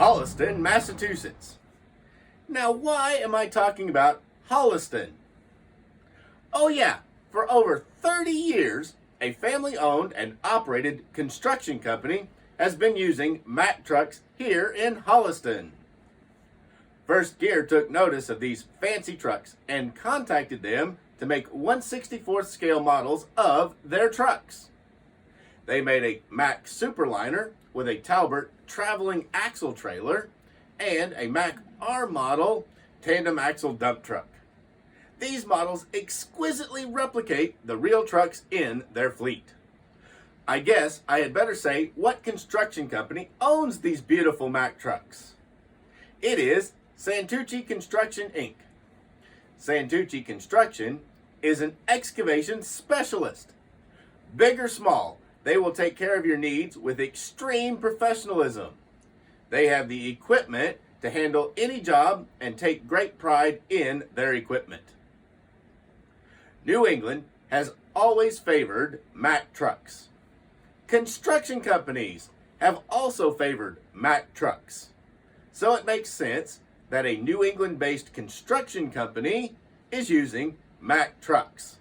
Holliston, Massachusetts. Now, why am I talking about Holliston? Oh yeah, for over 30 years, a family-owned and operated construction company has been using Mack Trucks here in Holliston. First Gear took notice of these fancy trucks and contacted them to make 1/64th scale models of their trucks. They made a Mack Superliner with a Talbert Traveling Axle trailer and a Mack R model Tandem axle dump truck. These models exquisitely replicate the real trucks in their fleet. I guess I had better say what construction company owns these beautiful Mack trucks. It is Santucci Construction Inc. Santucci Construction is an excavation specialist. Big or small, they will take care of your needs with extreme professionalism. They have the equipment to handle any job and take great pride in their equipment. New England has always favored Mack Trucks. Construction companies have also favored Mack Trucks. So it makes sense that a New England-based construction company is using Mack Trucks.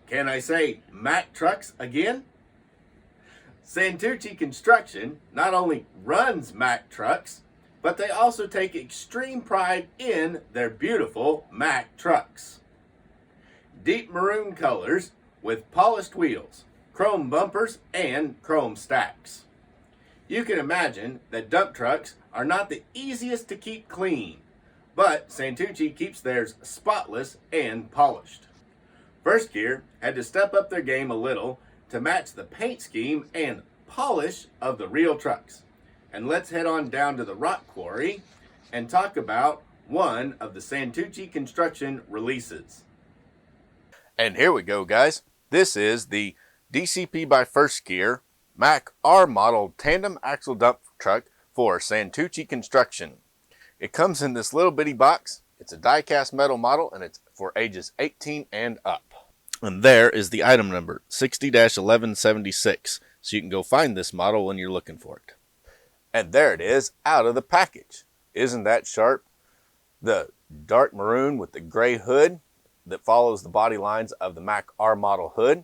Can I say Mack Trucks again? Santucci Construction not only runs Mack Trucks, but they also take extreme pride in their beautiful Mack Trucks. Deep maroon colors with polished wheels, chrome bumpers, and chrome stacks. You can imagine that dump trucks are not the easiest to keep clean, but Santucci keeps theirs spotless and polished. First Gear had to step up their game a little to match the paint scheme and polish of the real trucks. And let's head on down to the rock quarry and talk about one of the Santucci Construction releases. And here we go, guys. This is the DCP by First Gear Mack R model tandem axle dump truck for Santucci Construction. It comes in this little bitty box. It's a die-cast metal model and it's for ages 18 and up. And there is the item number, 60-1176. So you can go find this model when you're looking for it. And there it is, out of the package. Isn't that sharp? The dark maroon with the gray hood that follows the body lines of the Mack R model hood,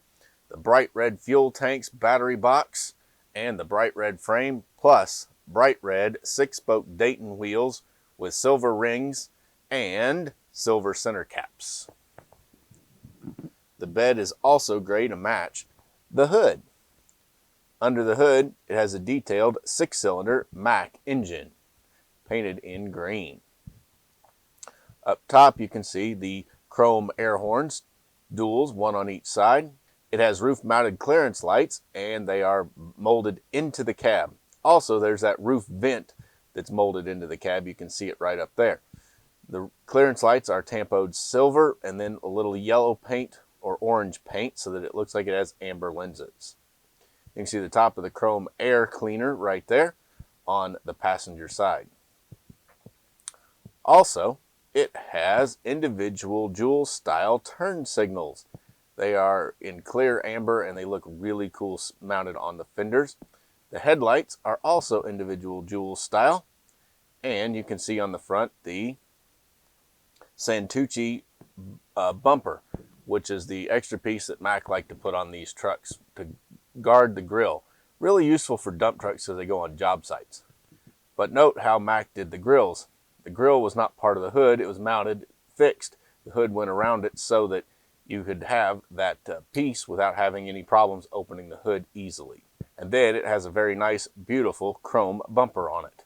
the bright red fuel tanks battery box, and the bright red frame, plus bright red 6-spoke Dayton wheels with silver rings and silver center caps. The bed is also gray to match the hood. Under the hood, it has a detailed 6-cylinder Mack engine, painted in green. Up top, you can see the chrome air horns, duals, one on each side. It has roof-mounted clearance lights, and they are molded into the cab. Also, there's that roof vent that's molded into the cab. You can see it right up there. The clearance lights are tampoed silver, and then a little yellow paint or orange paint so that it looks like it has amber lenses. You can see the top of the chrome air cleaner right there on the passenger side. Also, it has individual jewel style turn signals. They are in clear amber and they look really cool mounted on the fenders. The headlights are also individual jewel style, and you can see on the front the Santucci bumper, which is the extra piece that Mack like to put on these trucks to guard the grill. Really useful for dump trucks as they go on job sites. But note how Mack did the grills. The grill was not part of the hood. It was mounted, fixed. The hood went around it so that you could have that piece without having any problems opening the hood easily. And then it has a very nice, beautiful chrome bumper on it.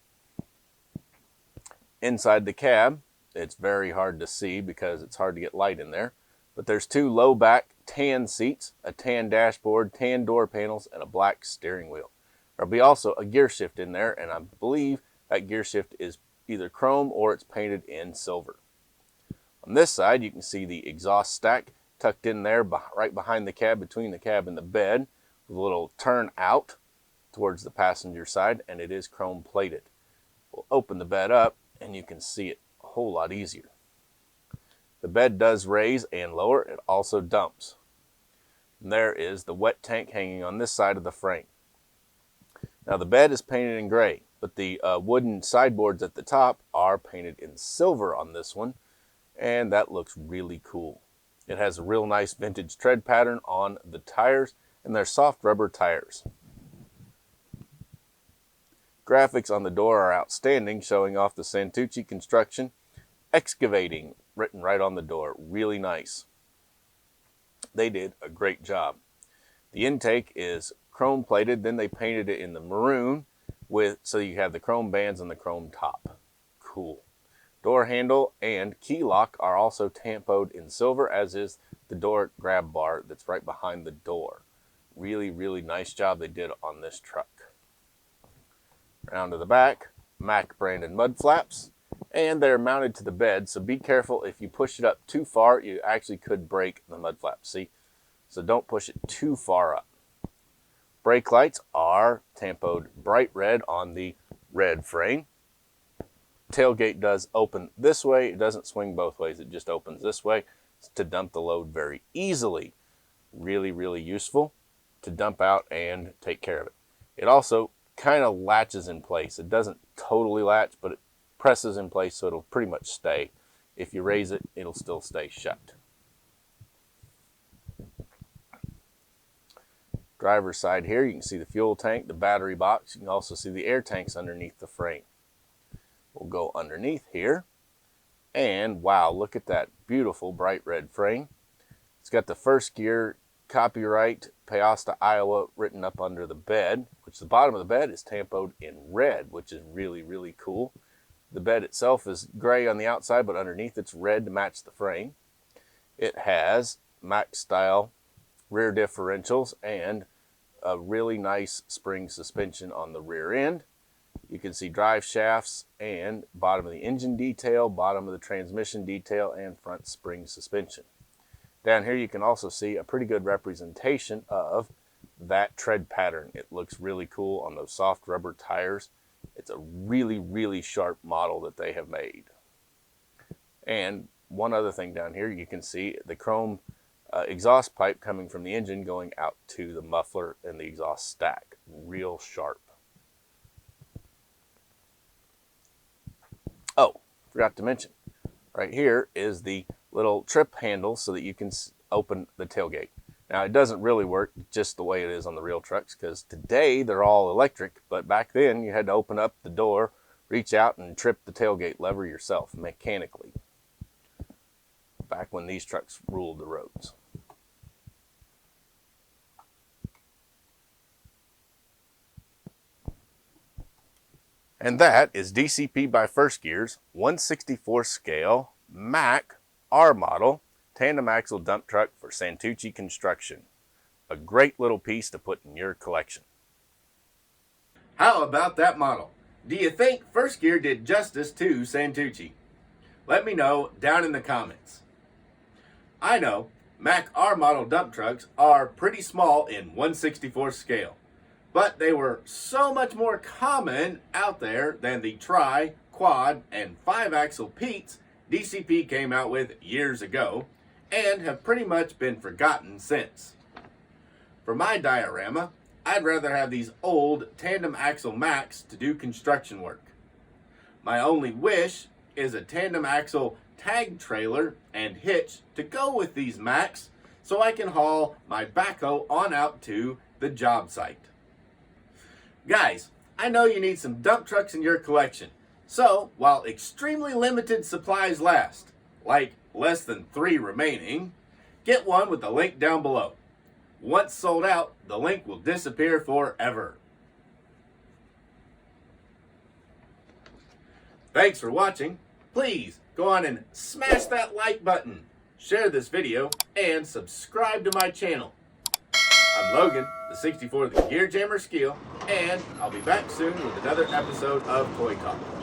Inside the cab, it's very hard to see because it's hard to get light in there. But there's 2 low back tan seats, a tan dashboard, tan door panels, and a black steering wheel. There'll be also a gear shift in there, and I believe that gear shift is either chrome or it's painted in silver. On this side, you can see the exhaust stack tucked in there right behind the cab, between the cab and the bed, with a little turn out towards the passenger side, and it is chrome plated. We'll open the bed up, and you can see it a whole lot easier. The bed does raise and lower. It also dumps. And there is the wet tank hanging on this side of the frame. Now the bed is painted in gray. but the wooden sideboards at the top are painted in silver on this one, and that looks really cool. It has a real nice vintage tread pattern on the tires, and they're soft rubber tires. Graphics on the door are outstanding, showing off the Santucci Construction Excavating written right on the door. Really nice. They did a great job. The intake is chrome plated, then they painted it in the maroon so you have the chrome bands and the chrome top. Cool. Door handle and key lock are also tampoed in silver, as is the door grab bar that's right behind the door. Really, really nice job they did on this truck. Around to the back, Mack branded mud flaps, and they're mounted to the bed, so be careful. If you push it up too far, you actually could break the mud flaps, see? So don't push it too far up. Brake lights are tampoed bright red on the red frame. Tailgate does open this way. It doesn't swing both ways. It just opens this way to dump the load very easily. Really, really useful to dump out and take care of it. It also kind of latches in place. It doesn't totally latch, but it presses in place, so it'll pretty much stay. If you raise it, it'll still stay shut. Driver's side here, you can see the fuel tank, the battery box. You can also see the air tanks underneath the frame. We'll go underneath here, and wow, look at that beautiful bright red frame. It's got the first gear copyright Peosta, Iowa written up under the bed, which the bottom of the bed is tampoed in red, which is really, really cool. The bed itself is gray on the outside, but underneath it's red to match the frame. It has Mack style rear differentials and a really nice spring suspension on the rear end. You can see drive shafts and bottom of the engine detail, bottom of the transmission detail, and front spring suspension. Down here you can also see a pretty good representation of that tread pattern. It looks really cool on those soft rubber tires. It's a really, really sharp model that they have made. And one other thing down here, you can see the chrome exhaust pipe coming from the engine going out to the muffler and the exhaust stack. Real sharp. Oh, forgot to mention, right here is the little trip handle so that you can open the tailgate. Now, it doesn't really work just the way it is on the real trucks, because today they're all electric, but back then you had to open up the door, reach out, and trip the tailgate lever yourself mechanically, back when these trucks ruled the roads. And that is DCP by First Gear's 1/64 scale Mack R model tandem axle dump truck for Santucci Construction. A great little piece to put in your collection. How about that model? Do you think First Gear did justice to Santucci? Let me know down in the comments. I know Mack R model dump trucks are pretty small in 1/64 scale, but they were so much more common out there than the tri, quad, and 5-axle Pete's DCP came out with years ago, and have pretty much been forgotten since. For my diorama, I'd rather have these old tandem axle Macks to do construction work. My only wish is a tandem axle tag trailer and hitch to go with these Macks, so I can haul my backhoe on out to the job site. Guys, I know you need some dump trucks in your collection, so while extremely limited supplies last, like less than 3 remaining, get one with the link down below. Once sold out, the link will disappear forever. Thanks for watching. Please go on and smash that like button, share this video, and subscribe to my channel. I'm Logan, the 64th Gear Jammer Skeele, and I'll be back soon with another episode of Toy Talk.